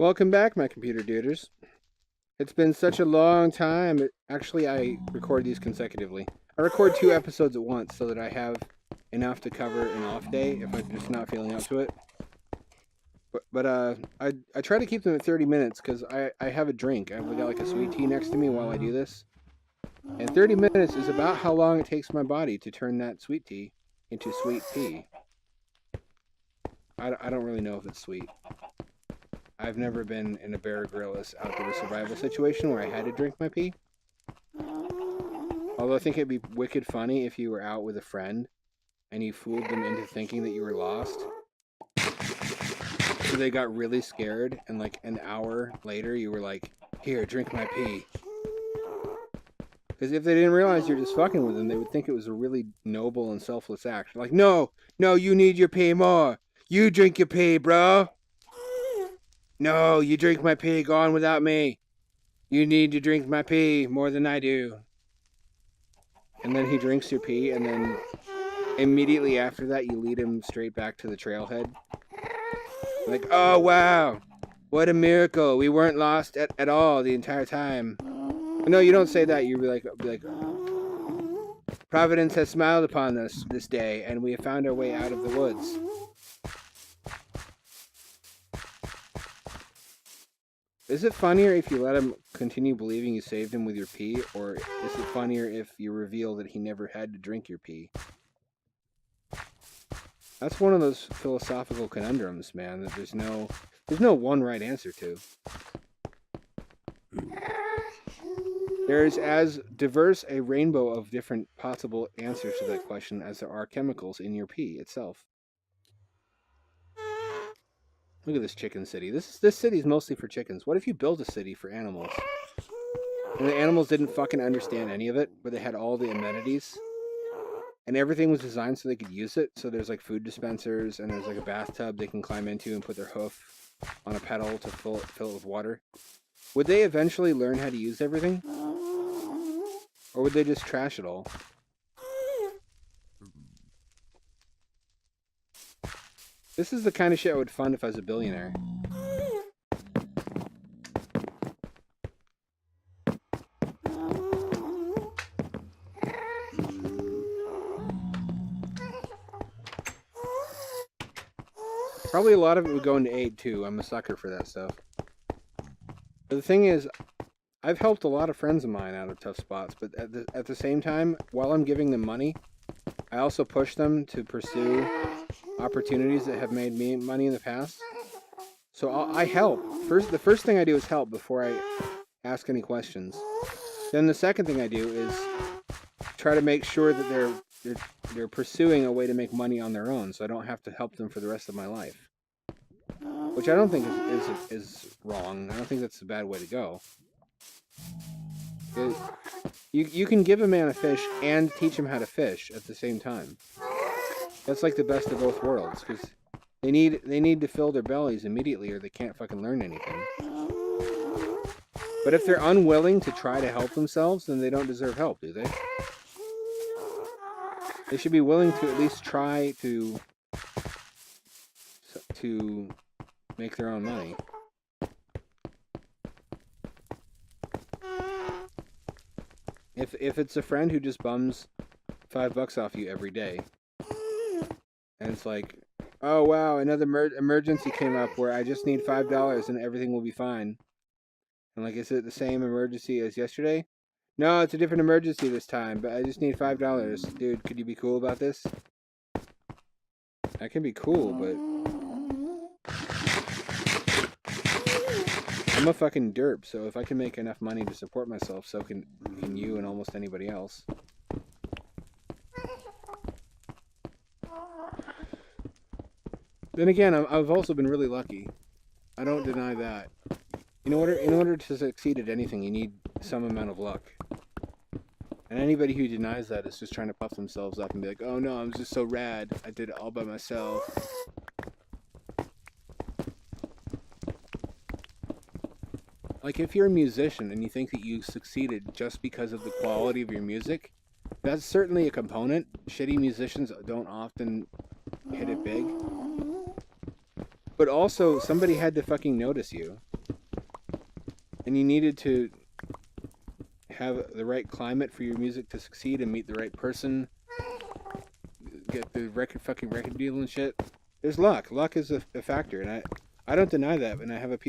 Welcome back, my computer duders. It's been such a long time. Actually, I record these consecutively. I record 2 episodes at once so that I have enough to cover an off day if I'm just not feeling up to it. But I try to keep them at 30 minutes because I have a drink. I've got like a sweet tea next to me while I do this. And 30 minutes is about how long it takes my body to turn that sweet tea into sweet pea. I don't really know if it's sweet. I've never been in a Bear Grylls outdoor survival situation where I had to drink my pee. Although I think it'd be wicked funny if you were out with a friend and you fooled them into thinking that you were lost. So they got really scared and like an hour later you were like, here, drink my pee. Because if they didn't realize you're just fucking with them, they would think it was a really noble and selfless act. Like, no, you need your pee more. You drink your pee, bro. No, you drink my pee, go on without me. You need to drink my pee more than I do. And then he drinks your pee, and then immediately after that, you lead him straight back to the trailhead. Like, oh, wow. What a miracle. We weren't lost at all the entire time. No, you don't say that. You'd be like, Providence has smiled upon us this day, and we have found our way out of the woods. Is it funnier if you let him continue believing you saved him with your pee, or is it funnier if you reveal that he never had to drink your pee? That's one of those philosophical conundrums, man, that there's no one right answer to. There's as diverse a rainbow of different possible answers to that question as there are chemicals in your pee itself. Look at this chicken city. This city's mostly for chickens. What if you built a city for animals? And the animals didn't fucking understand any of it, but they had all the amenities. And everything was designed so they could use it. So there's like food dispensers, and there's like a bathtub they can climb into and put their hoof on a pedal to fill it with water. Would they eventually learn how to use everything? Or would they just trash it all? This is the kind of shit I would fund if I was a billionaire. Probably a lot of it would go into aid too. I'm a sucker for that stuff. But the thing is, I've helped a lot of friends of mine out of tough spots, but at the same time, while I'm giving them money, I also push them to pursue opportunities that have made me money in the past. So I help. The first thing I do is help before I ask any questions. Then the second thing I do is try to make sure that they're pursuing a way to make money on their own, so I don't have to help them for the rest of my life. Which I don't think is wrong. I don't think that's a bad way to go. You can give a man a fish and teach him how to fish at the same time. That's like the best of both worlds, because they need to fill their bellies immediately or they can't fucking learn anything. But if they're unwilling to try to help themselves, then they don't deserve help, do they? They should be willing to at least try to make their own money. If it's a friend who just bums $5 off you every day, and it's like, oh wow, another emergency came up where I just need $5 and everything will be fine. And like, is it the same emergency as yesterday? No, it's a different emergency this time, but I just need $5. Dude, could you be cool about this? I can be cool, but I'm a fucking derp, so if I can make enough money to support myself, so can you and almost anybody else. Then again, I've also been really lucky. I don't deny that. In order to succeed at anything, you need some amount of luck. And anybody who denies that is just trying to puff themselves up and be like, oh no, I'm just so rad. I did it all by myself. Like, if you're a musician and you think that you succeeded just because of the quality of your music, that's certainly a component. Shitty musicians don't often hit it big. But also, somebody had to fucking notice you. And you needed to have the right climate for your music to succeed and meet the right person. Get the fucking record deal and shit. There's luck. Luck is a factor, and I don't deny that. And I have a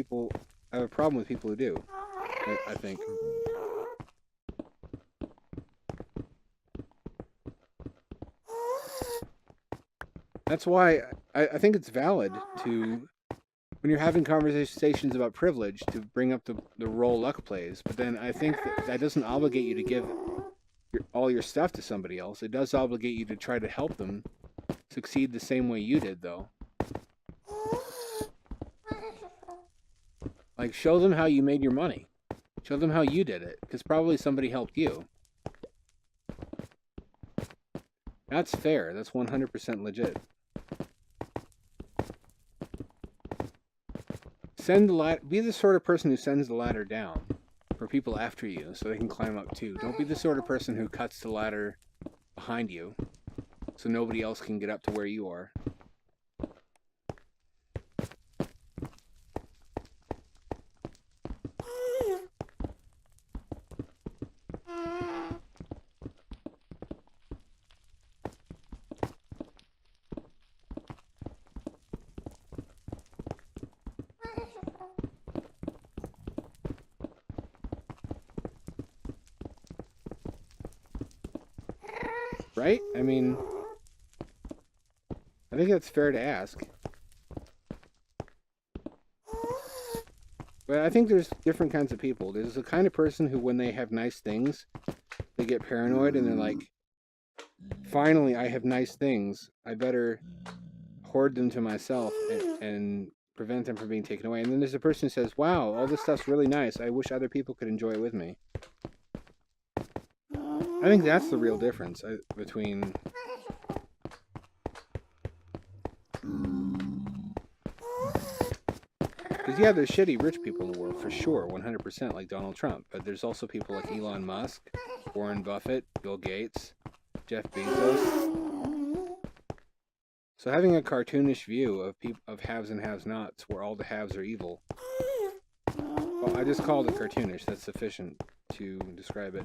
problem with people who do. I think. That's why I think it's valid to, when you're having conversations about privilege, to bring up the role luck plays. But then I think that doesn't obligate you to give all your stuff to somebody else. It does obligate you to try to help them succeed the same way you did, though. Like, show them how you made your money. Show them how you did it, because probably somebody helped you. That's fair. That's 100% legit. Be the sort of person who sends the ladder down for people after you so they can climb up too. Don't be the sort of person who cuts the ladder behind you so nobody else can get up to where you are. Right? I mean, I think that's fair to ask. But I think there's different kinds of people. There's the kind of person who, when they have nice things, they get paranoid and they're like, finally, I have nice things. I better hoard them to myself and prevent them from being taken away. And then there's a person who says, wow, all this stuff's really nice. I wish other people could enjoy it with me. I think that's the real difference between... Because, yeah, there's shitty rich people in the world, for sure, 100%, like Donald Trump. But there's also people like Elon Musk, Warren Buffett, Bill Gates, Jeff Bezos. So having a cartoonish view of haves and have-nots, where all the haves are evil... Well, I just called it cartoonish. That's sufficient to describe it.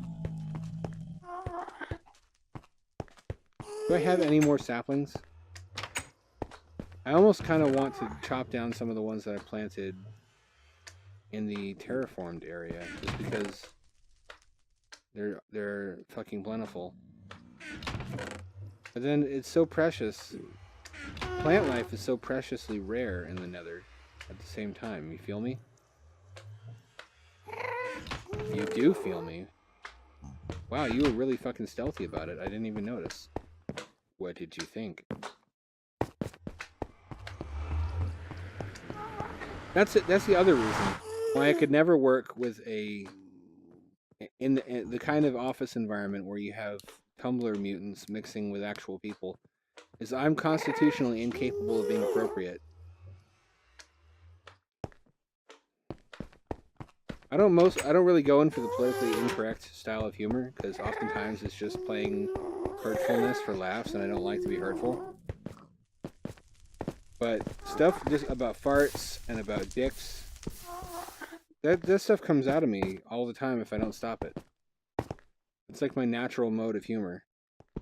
Do I have any more saplings? I almost kind of want to chop down some of the ones that I planted in the terraformed area, just because they're fucking plentiful. But then it's so precious. Plant life is so preciously rare in the Nether at the same time. You feel me? You do feel me. Wow, you were really fucking stealthy about it. I didn't even notice. What did you think? That's it. That's the other reason why I could never work with in the kind of office environment where you have Tumblr mutants mixing with actual people, is I'm constitutionally incapable of being appropriate. I don't really go in for the politically incorrect style of humor, because oftentimes it's just playing hurtfulness for laughs, and I don't like to be hurtful. But stuff just about farts and about dicks, that stuff comes out of me all the time if I don't stop it. It's like my natural mode of humor.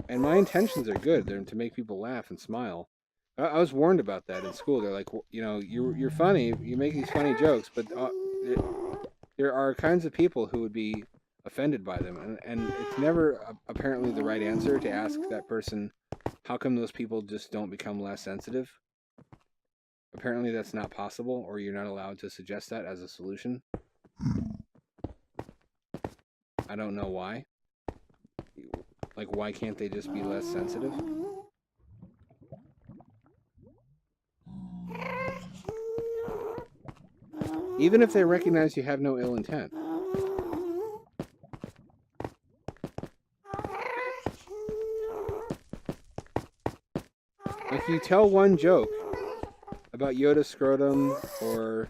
And my intentions are good. They're to make people laugh and smile. I was warned about that in school. They're like, you know, you're funny, you make these funny jokes, but there are kinds of people who would be offended by them. And it's never apparently the right answer to ask that person, how come those people just don't become less sensitive? Apparently that's not possible, or you're not allowed to suggest that as a solution. I don't know why. Like, why can't they just be less sensitive? Even if they recognize you have no ill intent. If you tell one joke about Yoda's scrotum, or...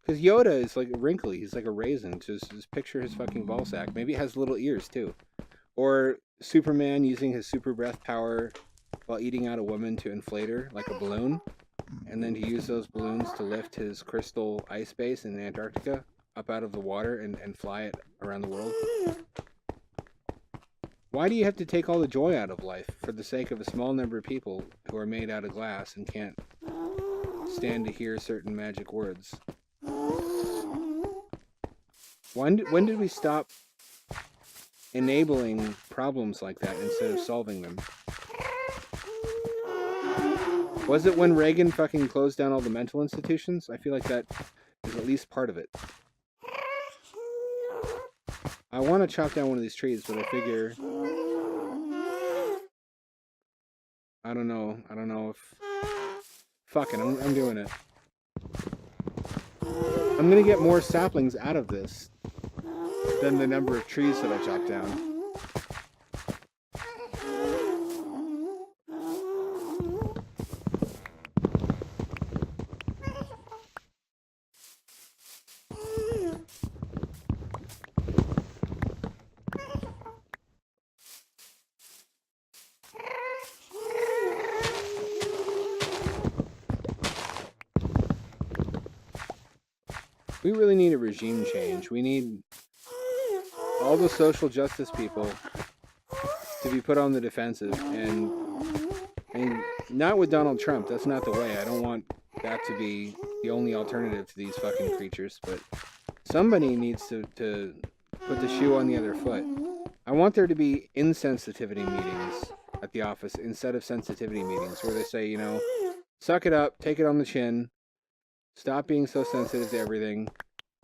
Because Yoda is like wrinkly, he's like a raisin. Just picture his fucking ballsack. Maybe it has little ears, too. Or Superman using his super breath power while eating out a woman to inflate her like a balloon. and then to use those balloons to lift his crystal ice base in Antarctica up out of the water and fly it around the world? Why do you have to take all the joy out of life for the sake of a small number of people who are made out of glass and can't stand to hear certain magic words? When did we stop enabling problems like that instead of solving them? Was it when Reagan fucking closed down all the mental institutions? I feel like that is at least part of it. I want to chop down one of these trees, but I figure... I don't know if... Fuck it, I'm doing it. I'm gonna get more saplings out of this than the number of trees that I chopped down. We really need a regime change. We need all the social justice people to be put on the defensive, and not with Donald Trump. That's not the way. I don't want that to be the only alternative to these fucking creatures, but somebody needs to put the shoe on the other foot. I want there to be insensitivity meetings at the office instead of sensitivity meetings where they say, you know, suck it up, take it on the chin, stop being so sensitive to everything.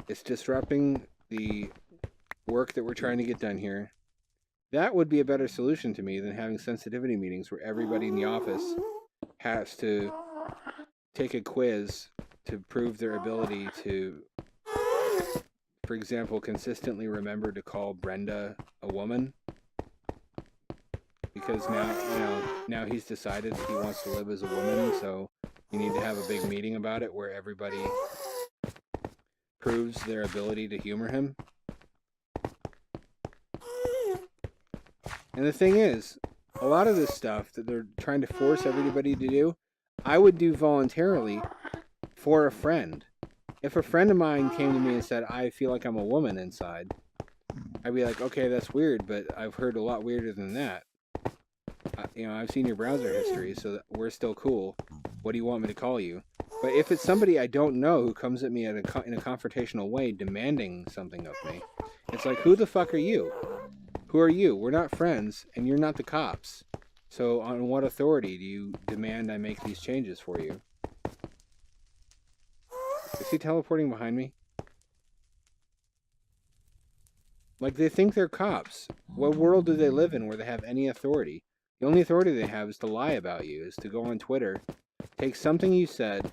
It's disrupting the work that we're trying to get done here. That would be a better solution to me than having sensitivity meetings where everybody in the office has to take a quiz to prove their ability to, for example, consistently remember to call Brenda a woman. Because now, you know, now he's decided that he wants to live as a woman, so you need to have a big meeting about it where everybody proves their ability to humor him. And the thing is, a lot of this stuff that they're trying to force everybody to do, I would do voluntarily for a friend. If a friend of mine came to me and said, I feel like I'm a woman inside, I'd be like, okay, that's weird, but I've heard a lot weirder than that. You know, I've seen your browser history, so we're still cool. What do you want me to call you? But if it's somebody I don't know who comes at me in a confrontational way demanding something of me, it's like, who the fuck are you? Who are you? We're not friends, and you're not the cops. So on what authority do you demand I make these changes for you? Is he teleporting behind me? Like, they think they're cops. What world do they live in where they have any authority? The only authority they have is to lie about you, is to go on Twitter, take something you said,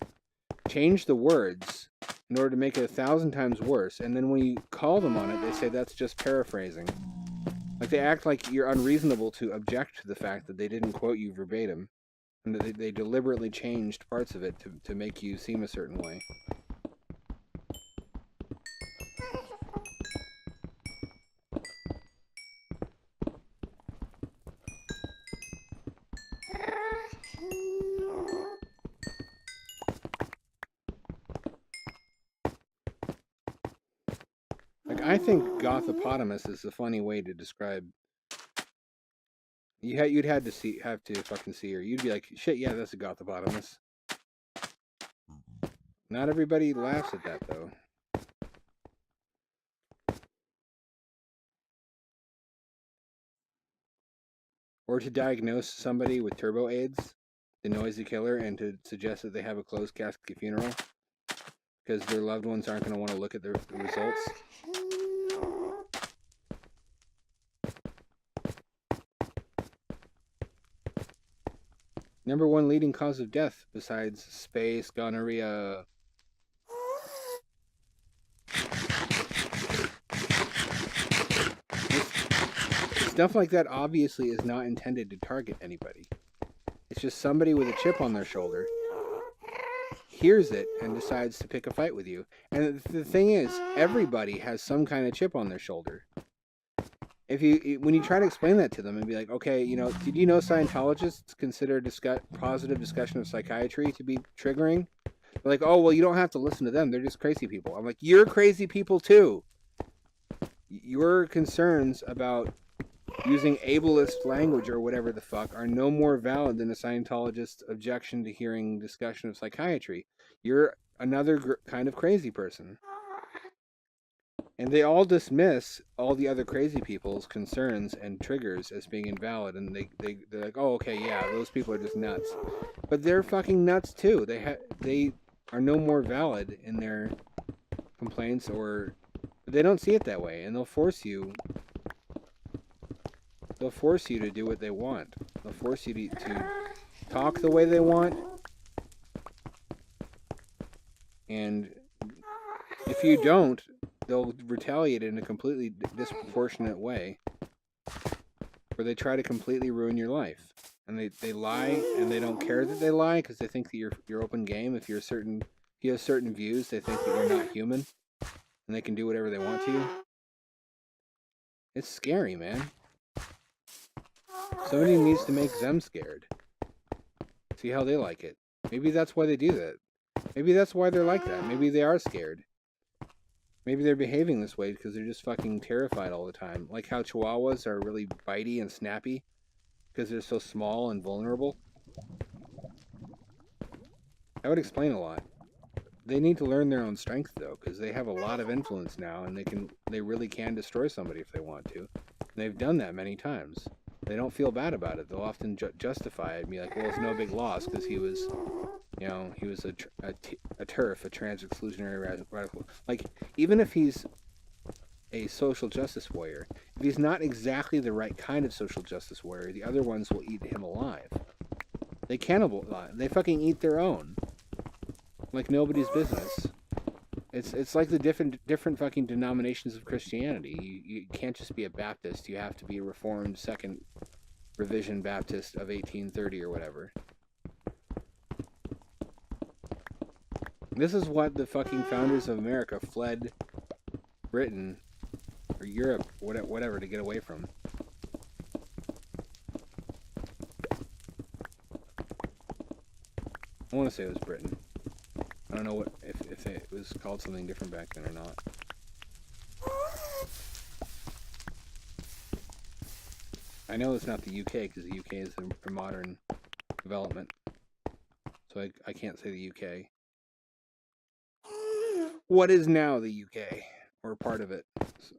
change the words in order to make it 1,000 times worse, and then when you call them on it, they say that's just paraphrasing. Like, they act like you're unreasonable to object to the fact that they didn't quote you verbatim, and that they deliberately changed parts of it to make you seem a certain way. I think gothopotamus is a funny way to describe. You'd have to fucking see her. You'd be like, shit, yeah, that's a gothopotamus. Not everybody laughs at that though. Or to diagnose somebody with turbo AIDS, the noisy killer, and to suggest that they have a closed casket funeral because their loved ones aren't going to want to look at the results. Number one leading cause of death besides space, gonorrhea. Stuff like that obviously is not intended to target anybody. It's just somebody with a chip on their shoulder hears it and decides to pick a fight with you. And the thing is, everybody has some kind of chip on their shoulder. when you try to explain that to them and be like, okay, you know, did you know Scientologists consider positive discussion of psychiatry to be triggering? They're like, oh, well, you don't have to listen to them. They're just crazy people. I'm like, you're crazy people too. Your concerns about using ableist language or whatever the fuck are no more valid than a Scientologist's objection to hearing discussion of psychiatry. You're another kind of crazy person. And they all dismiss all the other crazy people's concerns and triggers as being invalid, and they're like, oh, okay, yeah, those people are just nuts. But they're fucking nuts too. They are no more valid in their complaints, or they don't see it that way, and they'll force you to do what they want. They'll force you to talk the way they want, and if you don't, they'll retaliate in a completely disproportionate way, where they try to completely ruin your life. And they lie, and they don't care that they lie because they think that you're open game. If you have certain views, they think that you're not human, and they can do whatever they want to you. It's scary, man. Somebody needs to make them scared. See how they like it. Maybe that's why they do that. Maybe that's why they're like that. Maybe they are scared. Maybe they're behaving this way because they're just fucking terrified all the time. Like how Chihuahuas are really bitey and snappy because they're so small and vulnerable. That would explain a lot. They need to learn their own strength though, because they have a lot of influence now, and they really can destroy somebody if they want to. And they've done that many times. They don't feel bad about it. They'll often justify it and be like, well, it's no big loss because he was a TERF, a trans-exclusionary radical. Like, even if he's a social justice warrior, if he's not exactly the right kind of social justice warrior, the other ones will eat him alive. They cannibalize. They fucking eat their own. Like nobody's business. It's like the different fucking denominations of Christianity. You can't just be a Baptist. You have to be a Reformed Second Revision Baptist of 1830 or whatever. This is what the fucking founders of America fled Britain or Europe, whatever, to get away from. I want to say it was Britain. I don't know if it was called something different back then or not. I know it's not the UK because the UK is a modern development. So I can't say the UK. What is now the UK? Or part of it? So,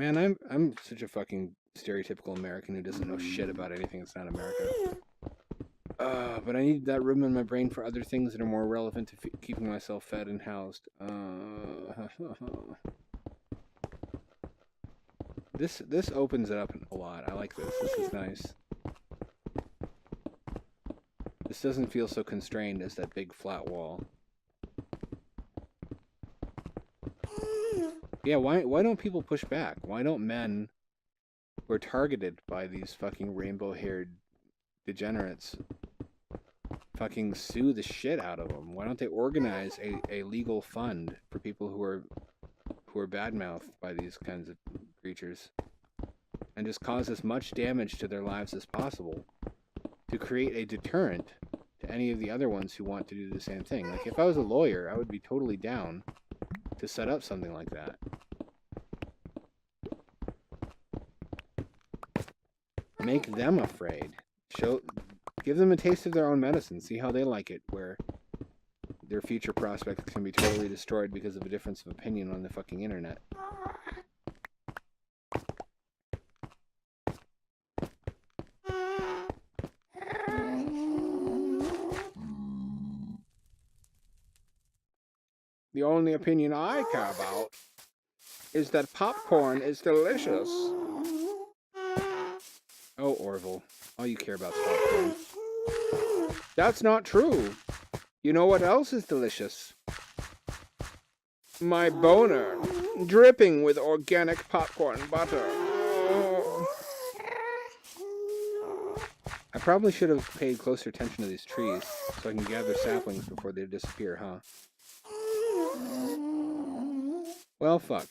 man, I'm such a fucking stereotypical American who doesn't know shit about anything that's not America. But I need that room in my brain for other things that are more relevant to keeping myself fed and housed. This opens it up a lot. I like this. This is nice. This doesn't feel so constrained as that big flat wall. Yeah, why don't people push back? Why don't men who are targeted by these fucking rainbow-haired degenerates fucking sue the shit out of them? Why don't they organize a legal fund for people who are badmouthed by these kinds of creatures and just cause as much damage to their lives as possible to create a deterrent to any of the other ones who want to do the same thing? Like, if I was a lawyer, I would be totally down to set up something like that. Make them afraid. Give them a taste of their own medicine. See how they like it, where their future prospects can be totally destroyed because of a difference of opinion on the fucking internet. The only opinion I care about is that popcorn is delicious. Oh, Orville. All you care about is popcorn. That's not true. You know what else is delicious? My boner, dripping with organic popcorn butter. Oh. I probably should have paid closer attention to these trees so I can gather saplings before they disappear, huh? Well, fuck.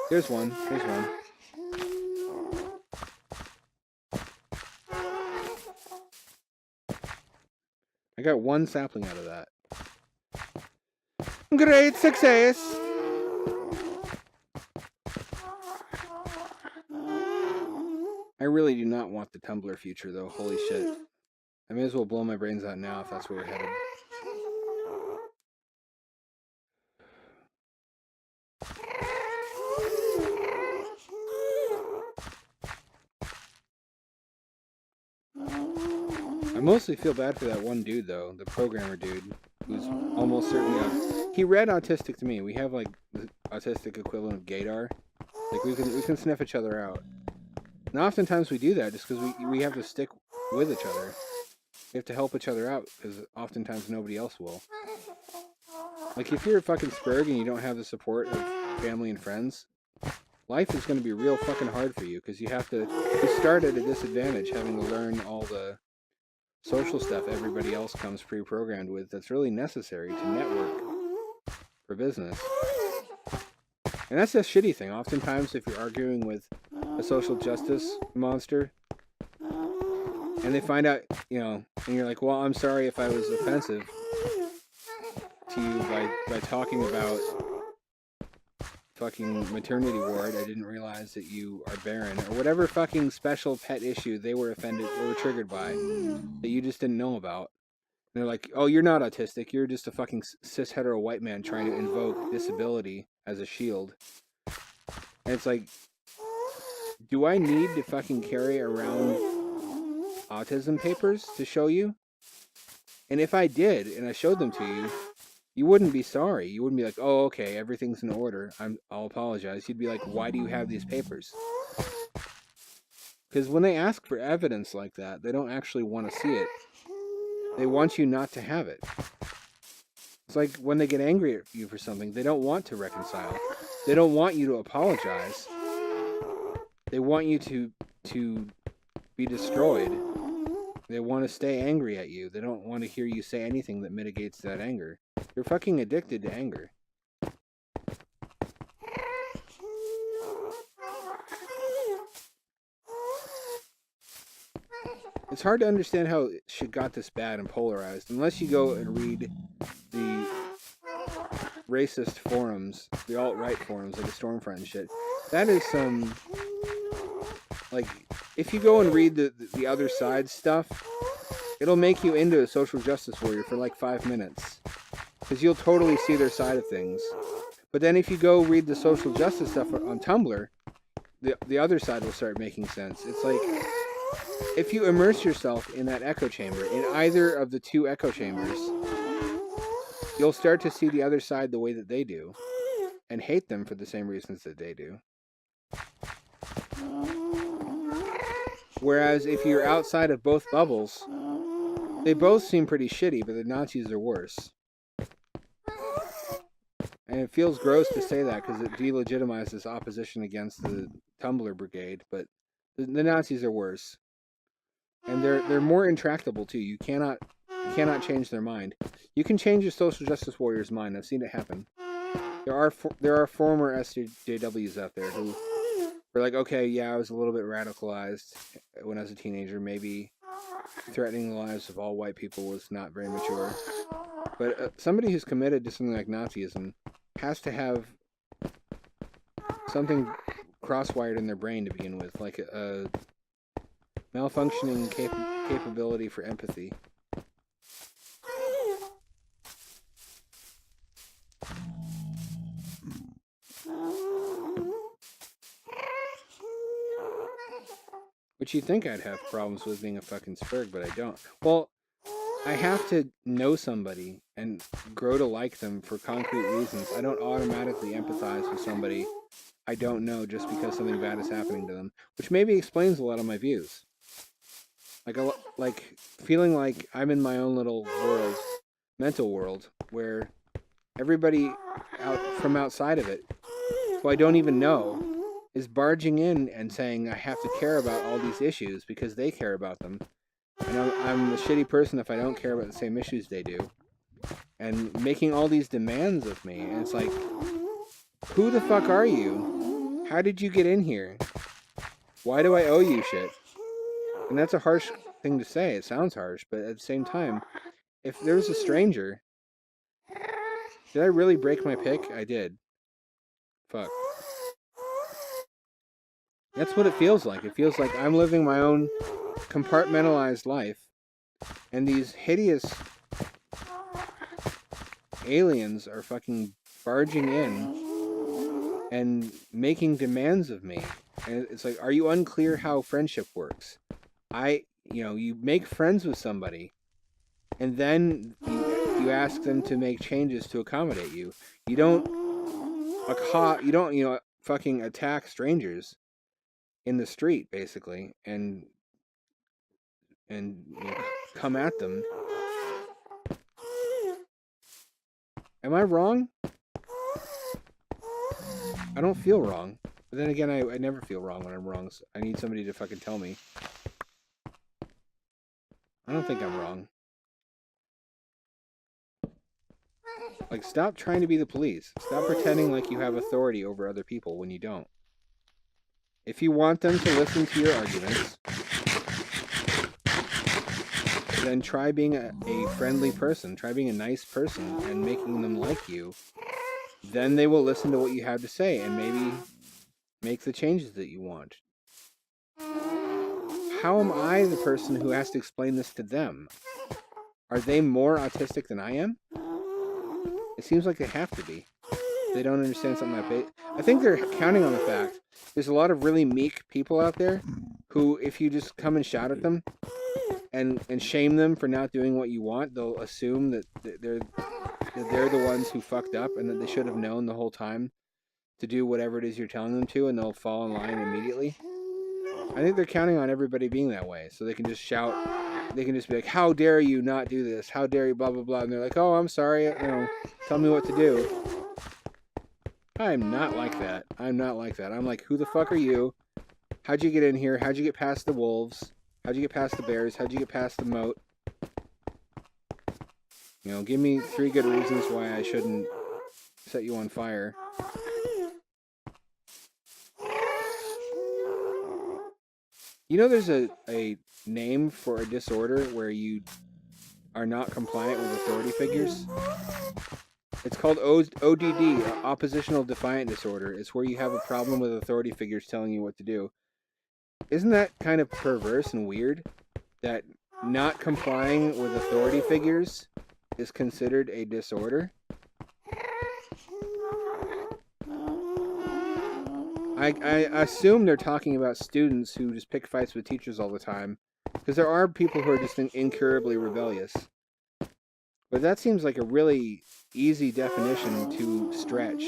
Here's one. Here's one. I got one sapling out of that. Great success! I really do not want the Tumblr future, though. Holy shit. I may as well blow my brains out now if that's where we're headed. I mostly feel bad for that one dude, though. The programmer dude. Who's almost certainly... He read autistic to me. We have, like, the autistic equivalent of gaydar. Like, we can sniff each other out. And oftentimes we do that just because we have to stick with each other. We have to help each other out because oftentimes nobody else will. Like, if you're a fucking Spurg and you don't have the support of family and friends, life is going to be real fucking hard for you because you start at a disadvantage having to learn all the social stuff everybody else comes pre-programmed with that's really necessary to network for business. And that's a shitty thing. Oftentimes, if you're arguing with a social justice monster, and they find out, you know, and you're like, well, I'm sorry if I was offensive to you by talking about fucking maternity ward. I didn't realize that you are barren, or whatever fucking special pet issue they were triggered by that you just didn't know about. And they're like, oh, you're not autistic. You're just a fucking cis hetero white man trying to invoke disability as a shield. And it's like, do I need to fucking carry around autism papers to show you? And if I did, and I showed them to you, you wouldn't be sorry. You wouldn't be like, oh, okay, everything's in order. I'll apologize. You'd be like, why do you have these papers? Because when they ask for evidence like that, they don't actually want to see it. They want you not to have it. It's like when they get angry at you for something, they don't want to reconcile. They don't want you to apologize. They want you to be destroyed. They want to stay angry at you. They don't want to hear you say anything that mitigates that anger. You're fucking addicted to anger. It's hard to understand how shit got this bad and polarized unless you go and read the racist forums, the alt-right forums, like the Stormfront and shit. That is some... Like, if you go and read the other side stuff, it'll make you into a social justice warrior for like 5 minutes. Because you'll totally see their side of things. But then if you go read the social justice stuff on Tumblr, the other side will start making sense. It's like, if you immerse yourself in that echo chamber, in either of the two echo chambers, you'll start to see the other side the way that they do, and hate them for the same reasons that they do. Whereas if you're outside of both bubbles, they both seem pretty shitty, but the Nazis are worse. And it feels gross to say that because it delegitimizes opposition against the Tumblr brigade, but the Nazis are worse. And they're more intractable too. You cannot change their mind. You can change a social justice warrior's mind. I've seen it happen. There are former SJWs out there who were like, okay, yeah, I was a little bit radicalized when I was a teenager. Maybe threatening the lives of all white people was not very mature. But somebody who's committed to something like Nazism has to have something cross-wired in their brain to begin with, like a malfunctioning capability for empathy. Which you'd think I'd have problems with being a fucking Spurg, but I don't. Well, I have to know somebody and grow to like them for concrete reasons. I don't automatically empathize with somebody I don't know just because something bad is happening to them, which maybe explains a lot of my views. Like feeling like I'm in my own little world, mental world, where everybody from outside of it, who I don't even know, is barging in and saying I have to care about all these issues because they care about them. And I'm a shitty person if I don't care about the same issues they do. And making all these demands of me. And it's like, who the fuck are you How did you get in here? Why do I owe you shit? And that's a harsh thing to say. It sounds harsh, but at the same time, if there was a stranger... Did I really break my pick? I did. Fuck. That's what it feels like. It feels like I'm living my own compartmentalized life, and these hideous aliens are fucking barging in and making demands of me. And it's like, are you unclear how friendship works? You make friends with somebody, and then you ask them to make changes to accommodate you. You don't fucking attack strangers in the street, basically, and come at them. Am I wrong? I don't feel wrong. But then again, I never feel wrong when I'm wrong. So I need somebody to fucking tell me. I don't think I'm wrong. Like, stop trying to be the police. Stop pretending like you have authority over other people when you don't. If you want them to listen to your arguments, then try being a friendly person. Try being a nice person and making them like you. Then they will listen to what you have to say and maybe make the changes that you want. How am I the person who has to explain this to them? Are they more autistic than I am? It seems like they have to be. They don't understand something like that. I think they're counting on the fact there's a lot of really meek people out there who, if you just come and shout at them and shame them for not doing what you want, they'll assume that they're the ones who fucked up and that they should have known the whole time to do whatever it is you're telling them to, and they'll fall in line immediately. I think they're counting on everybody being that way, so they can just shout. They can just be like, "How dare you not do this? How dare you, blah, blah, blah." And they're like, "Oh, I'm sorry, tell me what to do." I'm not like that. I'm not like that. I'm like, who the fuck are you? How'd you get in here? How'd you get past the wolves? How'd you get past the bears? How'd you get past the moat? Give me 3 good reasons why I shouldn't set you on fire. There's a name for a disorder where you are not compliant with authority figures. It's called ODD, Oppositional Defiant Disorder. It's where you have a problem with authority figures telling you what to do. Isn't that kind of perverse and weird? That not complying with authority figures is considered a disorder? I assume they're talking about students who just pick fights with teachers all the time. Because there are people who are just incurably rebellious. But that seems like a really easy definition to stretch.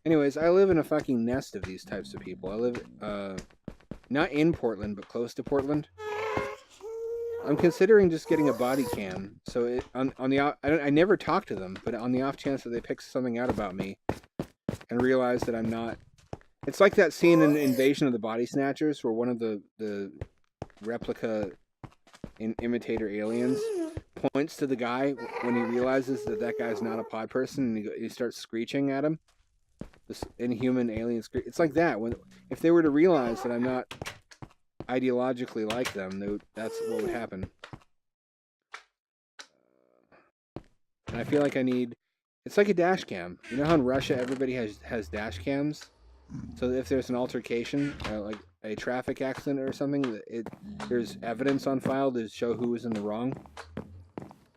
Anyways, I live in a fucking nest of these types of people. I live, not in Portland, but close to Portland. I'm considering just getting a body cam. So I never talk to them, but on the off chance that they pick something out about me and realize that I'm not... It's like that scene in Invasion of the Body Snatchers where one of the replica imitator aliens points to the guy when he realizes that guy's not a pod person, and he starts screeching at him. This inhuman alien screech. It's like that. If they were to realize that I'm not ideologically like them, that's what would happen. And I feel like I need... It's like a dash cam. You know how in Russia everybody has dash cams? So if there's an altercation, like a traffic accident or something, there's evidence on file to show who was in the wrong.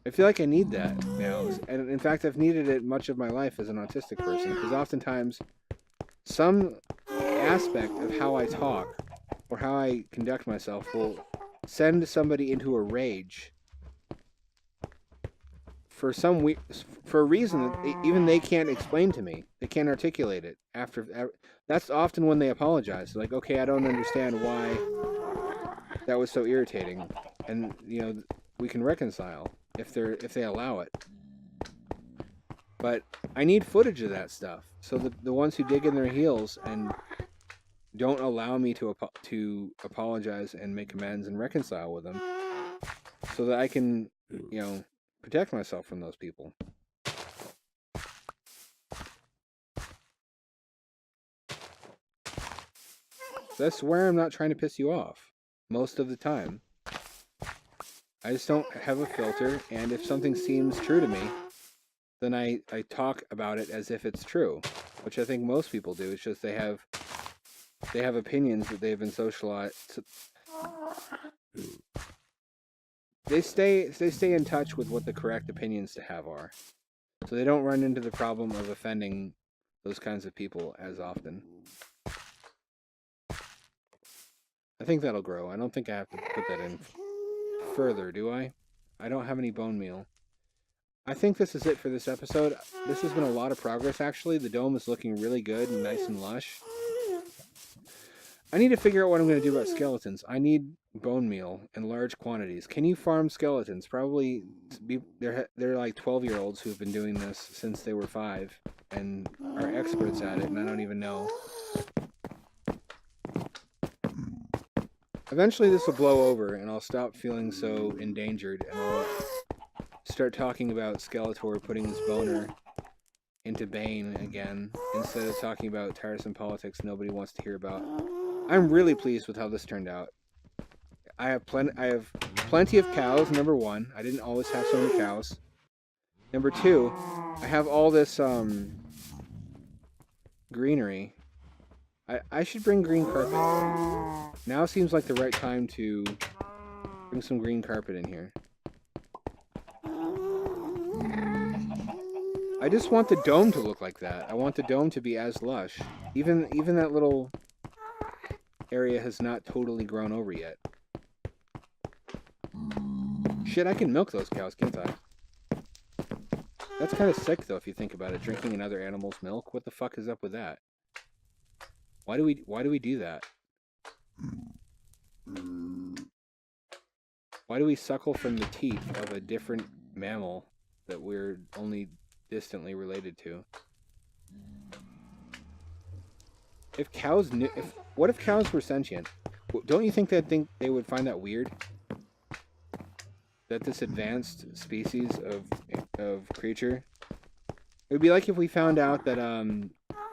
I feel like I need that now. And in fact, I've needed it much of my life as an autistic person. Because oftentimes, some aspect of how I talk or how I conduct myself will send somebody into a rage for a reason that even they can't explain to me. They can't articulate it. That's often when they apologize. They're like, okay, I don't understand why that was so irritating, and we can reconcile if they allow it. But I need footage of that stuff, so the ones who dig in their heels and don't allow me to apologize and make amends and reconcile with them, so that I can, you know, protect myself from those people. So I swear I'm not trying to piss you off most of the time. I just don't have a filter, and if something seems true to me, then I talk about it as if it's true, which I think most people do. It's just they have opinions that they've been socialized. They stay in touch with what the correct opinions to have are, so they don't run into the problem of offending those kinds of people as often. I think that'll grow. I don't think I have to put that in further, do I? I don't have any bone meal. I think this is it for this episode. This has been a lot of progress, actually. The dome is looking really good and nice and lush. I need to figure out what I'm going to do about skeletons. I need bone meal in large quantities. Can you farm skeletons? Probably, they're like 12-year-olds who've been doing this since they were 5 and are experts at it, and I don't even know. Eventually this will blow over, and I'll stop feeling so endangered, and I'll start talking about Skeletor putting his boner into Bane again, instead of talking about tiresome politics nobody wants to hear about. I'm really pleased with how this turned out. I have plenty of cows, number 1. I didn't always have so many cows. Number 2, I have all this greenery. I should bring green carpet. Now seems like the right time to bring some green carpet in here. I just want the dome to look like that. I want the dome to be as lush. Even that little area has not totally grown over yet. Shit, I can milk those cows, can't I? That's kind of sick, though, if you think about it. Drinking another animal's milk. What the fuck is up with that? Why do we do that? Why do we suckle from the teeth of a different mammal that we're only distantly related to? If cows knew, what if cows were sentient? Don't you think they would find that weird? That this advanced species of creature, it would be like if we found out that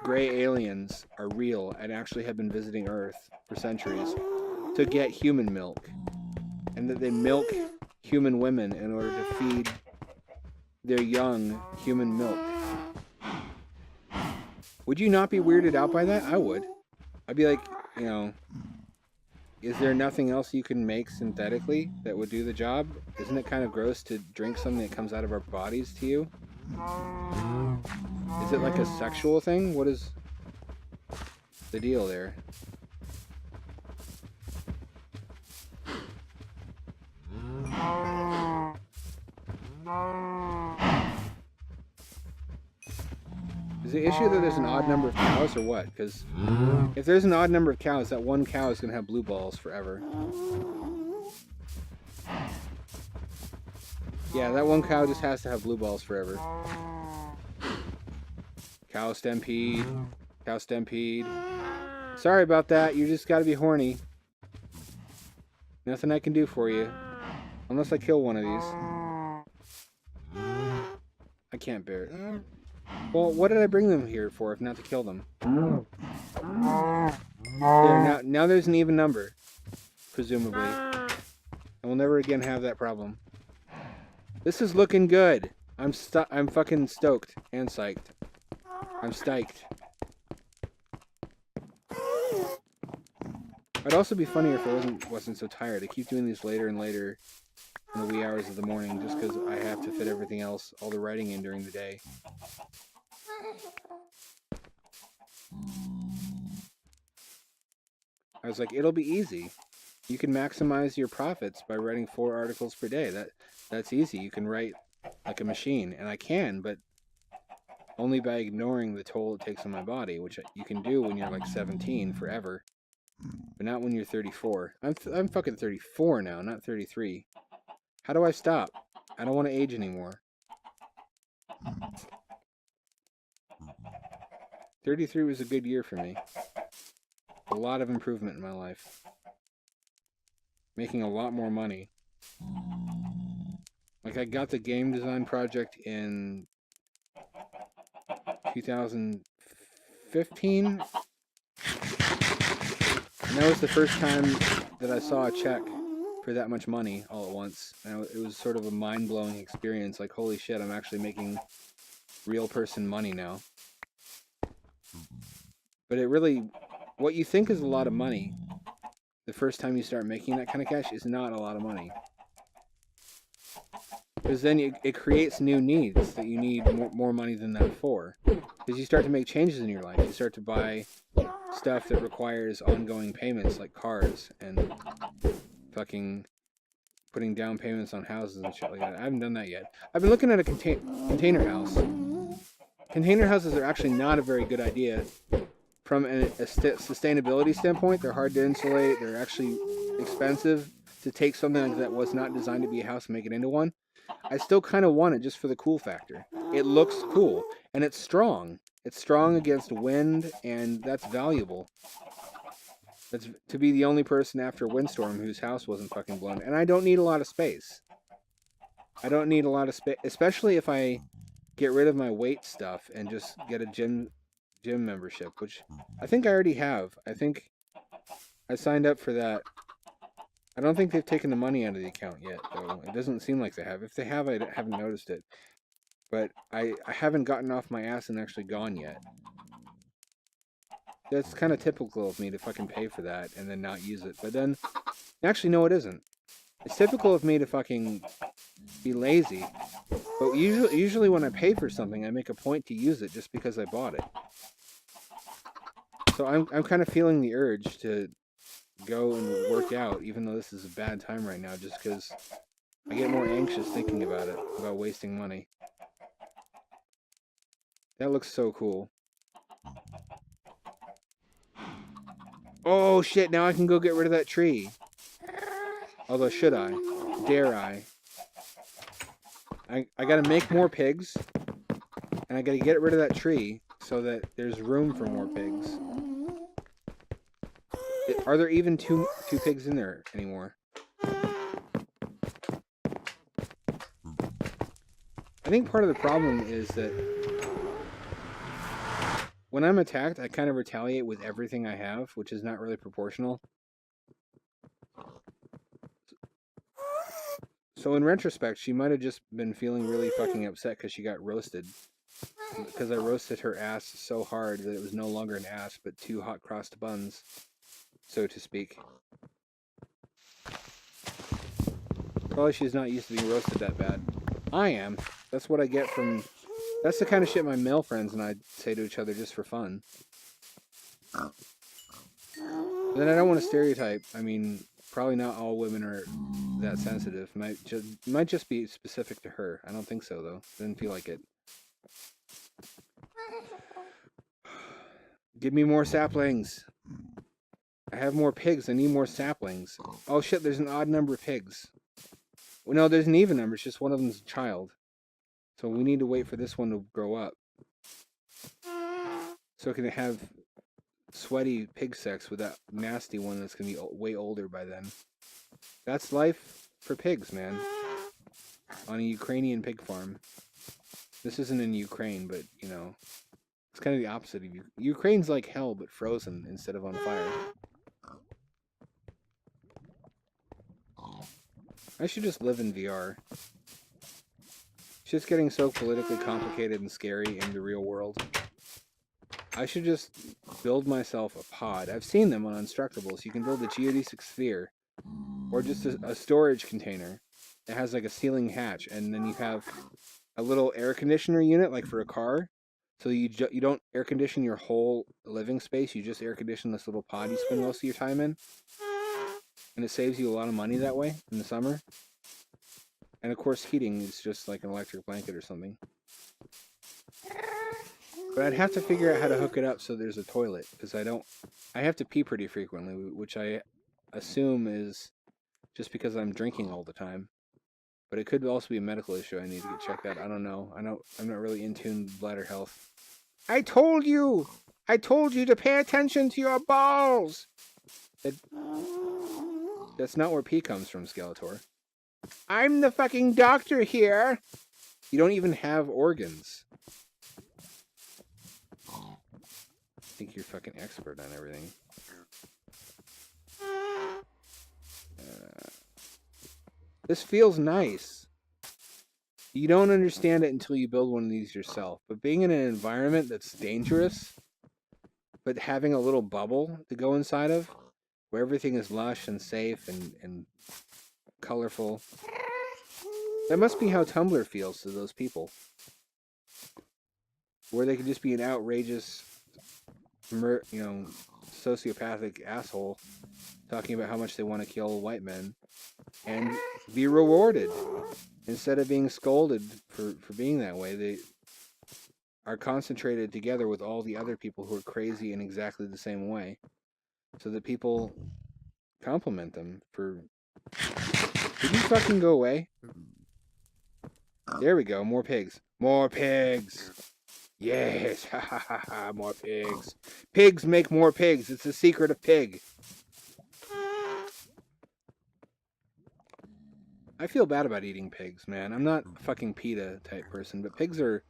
gray aliens are real and actually have been visiting Earth for centuries to get human milk, and that they milk human women in order to feed their young human milk. Would you not be weirded out by that? I would. I'd be like, you know, is there nothing else you can make synthetically that would do the job? Isn't it kind of gross to drink something that comes out of our bodies to you? Is it like a sexual thing? What is the deal there? Is the issue that there's an odd number of cows or what? Because if there's an odd number of cows, that one cow is going to have blue balls forever. Yeah, that one cow just has to have blue balls forever. Cow stampede. Cow stampede. Sorry about that. You just got to be horny. Nothing I can do for you. Unless I kill one of these. I can't bear it. Well, what did I bring them here for if not to kill them? There, now there's an even number, presumably. And we'll never again have that problem. This is looking good. I'm fucking stoked and psyched. I'm styked. It'd also be funnier if I wasn't so tired. I keep doing these later and later in the wee hours of the morning just because I have to fit everything else, all the writing in during the day. I was like, it'll be easy. You can maximize your profits by writing 4 articles per day. That's easy. You can write like a machine, and I can, but only by ignoring the toll it takes on my body, which you can do when you're like 17 forever, but not when you're 34. I'm fucking 34 now, not 33. How do I stop? I don't want to age anymore. 33 was a good year for me. a lot of improvement in my life. Making a lot more money. Like, I got the game design project in 2015. And that was the first time that I saw a check for that much money all at once. And it was sort of a mind-blowing experience. Like, holy shit, I'm actually making real person money now. But it really, what you think is a lot of money, the first time you start making that kind of cash is not a lot of money. Because then it creates new needs that you need more money than that for. Because you start to make changes in your life. You start to buy stuff that requires ongoing payments, like cars and fucking putting down payments on houses and shit like that. I haven't done that yet. I've been looking at a container house. Container houses are actually not a very good idea from a sustainability standpoint. They're hard to insulate. They're actually expensive to take something like that was not designed to be a house and make it into one. I still kind of want it just for the cool factor. It looks cool, and it's strong. It's strong against wind, and that's valuable. That's to be the only person after a windstorm whose house wasn't fucking blown. And I don't need a lot of space. I don't need a lot of space, especially if I get rid of my weight stuff and just get a gym membership, which I think I already have. I think I signed up for that. I don't think they've taken the money out of the account yet, though. It doesn't seem like they have. If they have, I haven't noticed it. But I haven't gotten off my ass and actually gone yet. That's kind of typical of me to fucking pay for that and then not use it. But then, actually, no, it isn't. It's typical of me to fucking be lazy. But usually when I pay for something, I make a point to use it just because I bought it. So I'm kind of feeling the urge to go and work out, even though this is a bad time right now, just because I get more anxious thinking about it, about wasting money. That looks so cool. Oh shit, now I can go get rid of that tree. Although, should I? Dare I? I gotta make more pigs, and I gotta get rid of that tree so that there's room for more pigs. Are there even two pigs in there anymore? I think part of the problem is that when I'm attacked, I kind of retaliate with everything I have, which is not really proportional. So in retrospect, she might have just been feeling really fucking upset because she got roasted. Because I roasted her ass so hard that it was no longer an ass, but two hot crossed buns, so to speak. Probably she's not used to being roasted that bad. I am. That's what I get from... That's the kind of shit my male friends and I say to each other just for fun. But then I don't want to stereotype. I mean, probably not all women are that sensitive. Might just be specific to her. I don't think so, though. Didn't feel like it. Give me more saplings. I have more pigs. I need more saplings. Oh shit, there's an odd number of pigs. Well, no, there's an even number. It's just one of them's a child. So we need to wait for this one to grow up. So it can have sweaty pig sex with that nasty one that's going to be way older by then. That's life for pigs, man. On a Ukrainian pig farm. This isn't in Ukraine, but, you know, it's kind of the opposite of Ukraine's like hell, but frozen instead of on fire. I should just live in VR. It's just getting so politically complicated and scary in the real world. I should just build myself a pod. I've seen them on Unstructables. You can build a geodesic sphere, or just a storage container that has like a ceiling hatch, and then you have a little air conditioner unit, like for a car. So you don't air condition your whole living space. You just air condition this little pod you spend most of your time in, and it saves you a lot of money that way in the summer. And of course, heating is just like an electric blanket or something. But I'd have to figure out how to hook it up so there's a toilet, because I have to pee pretty frequently, which I assume is just because I'm drinking all the time. But it could also be a medical issue I need to get checked out. I don't know. I'm not really in tune with bladder health. I told you! I told you to pay attention to your balls! That's not where pee comes from, Skeletor. I'm the fucking doctor here! You don't even have organs. I think you're fucking expert on everything. This feels nice. You don't understand it until you build one of these yourself. But being in an environment that's dangerous, but having a little bubble to go inside of, where everything is lush and safe and colorful, that must be how Tumblr feels to those people. Where they can just be an outrageous, sociopathic asshole talking about how much they want to kill white men and be rewarded. Instead of being scolded for being that way, they are concentrated together with all the other people who are crazy in exactly the same way. So that people compliment them for... Did you fucking go away? There we go, more pigs. More pigs! Yes, ha ha ha ha, more pigs. Pigs make more pigs, it's the secret of pig. I feel bad about eating pigs, man. I'm not a fucking PETA type person, but pigs are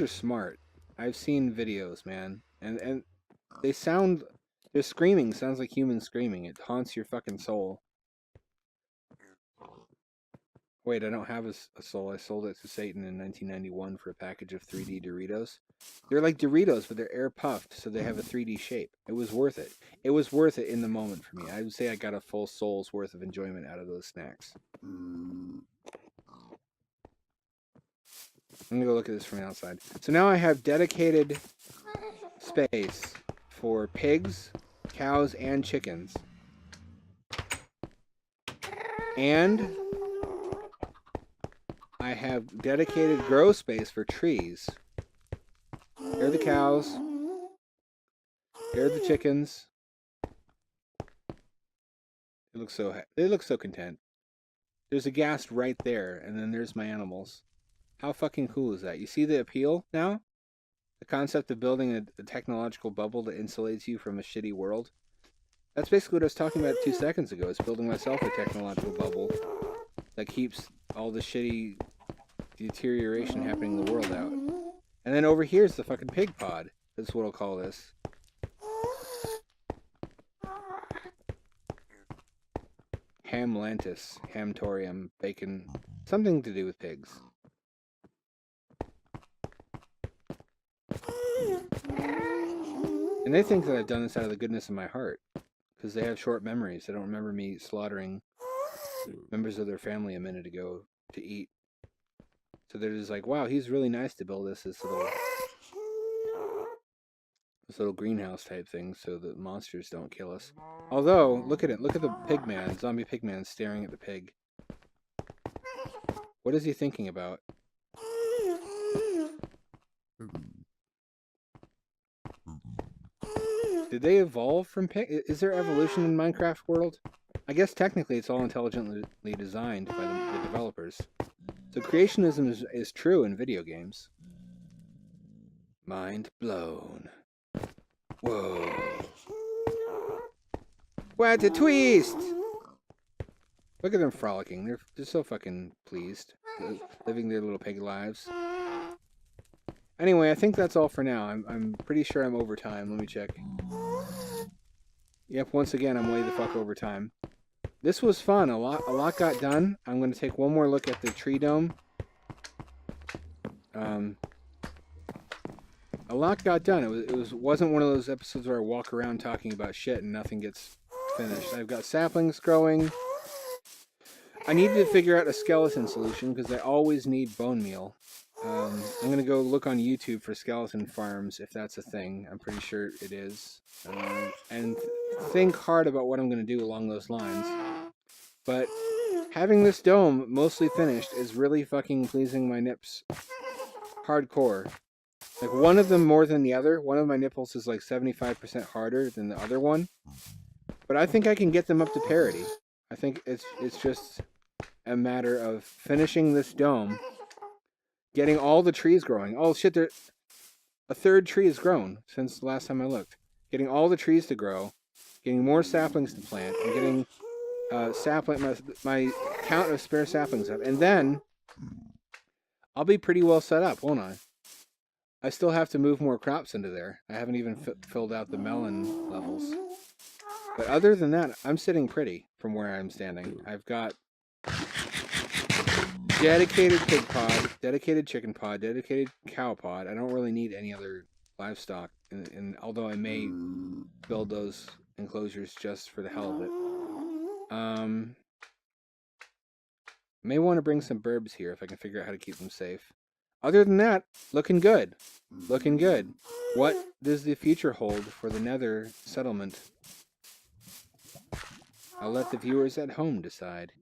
smart. I've seen videos, man. And they sound... Their screaming sounds like human screaming. It haunts your fucking soul. Wait, I don't have a soul. I sold it to Satan in 1991 for a package of 3D Doritos. They're like Doritos, but they're air puffed, so they have a 3D shape. It was worth it. It was worth it in the moment for me. I would say I got a full soul's worth of enjoyment out of those snacks. I'm gonna go look at this from the outside. So now I have dedicated space for pigs, cows, and chickens. And I have dedicated grow space for trees. Here are the cows. Here are the chickens. They look so content. There's a ghast right there, and then there's my animals. How fucking cool is that? You see the appeal now? The concept of building a technological bubble that insulates you from a shitty world? That's basically what I was talking about 2 seconds ago. Is building myself a technological bubble that keeps all the shitty deterioration happening in the world out. And then over here is the fucking pig pod. That's what I'll call this. Hamlantis, Hamtorium, bacon, something to do with pigs. And they think that I've done this out of the goodness of my heart. Because they have short memories. They don't remember me slaughtering members of their family a minute ago to eat. So they're just like, wow, he's really nice to build this little greenhouse type thing so that monsters don't kill us. Although, look at it. Look at the pigman, zombie pigman staring at the pig. What is he thinking about? Did they evolve from pig? Is there evolution in Minecraft world? I guess technically it's all intelligently designed by the developers. So creationism is true in video games. Mind blown. Whoa. What a twist! Look at them frolicking. They're so fucking pleased. Living their little pig lives. Anyway, I think that's all for now. I'm pretty sure I'm over time. Let me check. Yep, once again, I'm way the fuck over time. This was fun. A lot got done. I'm going to take one more look at the tree dome. A lot got done. It wasn't one of those episodes where I walk around talking about shit and nothing gets finished. I've got saplings growing. I need to figure out a skeleton solution because I always need bone meal. I'm going to go look on YouTube for skeleton farms if that's a thing. I'm pretty sure it is. And think hard about what I'm going to do along those lines. But having this dome mostly finished is really fucking pleasing my nips. Hardcore. Like one of them more than the other. One of my nipples is like 75% harder than the other one. But I think I can get them up to parity. I think it's just a matter of finishing this dome. Getting all the trees growing. Oh shit, a third tree has grown since the last time I looked. Getting all the trees to grow, getting more saplings to plant, and getting my count of spare saplings up. And then I'll be pretty well set up, won't I? I still have to move more crops into there. I haven't even filled out the melon levels. But other than that, I'm sitting pretty from where I'm standing. I've got dedicated pig pod, dedicated chicken pod, dedicated cow pod. I don't really need any other livestock, and although I may build those enclosures just for the hell of it. May want to bring some burbs here if I can figure out how to keep them safe. Other than that, looking good. Looking good. What does the future hold for the Nether settlement? I'll let the viewers at home decide.